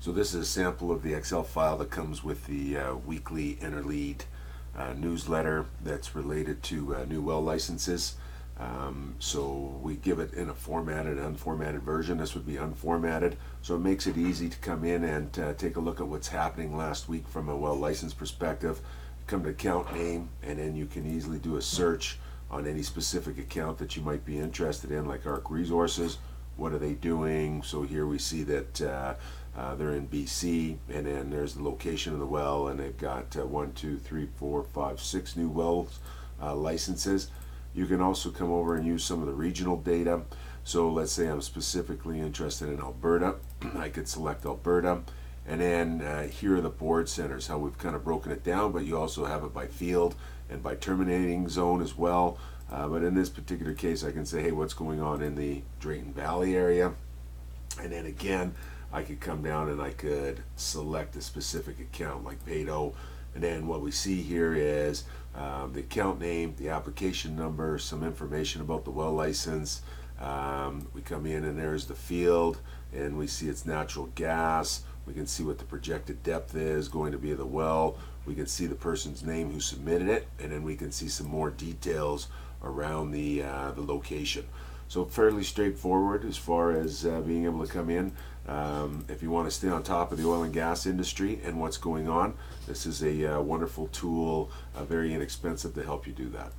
So this is a sample of the Excel file that comes with the weekly Enerlead newsletter that's related to new well licenses. So we give it in a formatted and unformatted version. This would be unformatted, so it makes it easy to come in and take a look at what's happening last week from a well license perspective. Come to account name, and then you can easily do a search on any specific account that you might be interested in, like ARC Resources. What are they doing? So here we see that they're in BC, and then there's the location of the well, and they've got 1, 2, 3, 4, 5, 6 new wells licenses. You can also come over and use some of the regional data. So let's say I'm specifically interested in Alberta. I could select Alberta, and then here are the board centers, how we've kind of broken it down, but you also have it by field and by terminating zone as well. But in this particular case, I can say, hey, what's going on in the Drayton Valley area? And then again, I could come down and I could select a specific account like Pado. And then what we see here is the account name, the application number, some information about the well license. We come in and there's the field, and we see it's natural gas. We can see what the projected depth is going to be of the well. We can see the person's name who submitted it, and then we can see some more details around the location. So fairly straightforward as far as being able to come in. If you want to stay on top of the oil and gas industry and what's going on, this is a wonderful tool, very inexpensive to help you do that.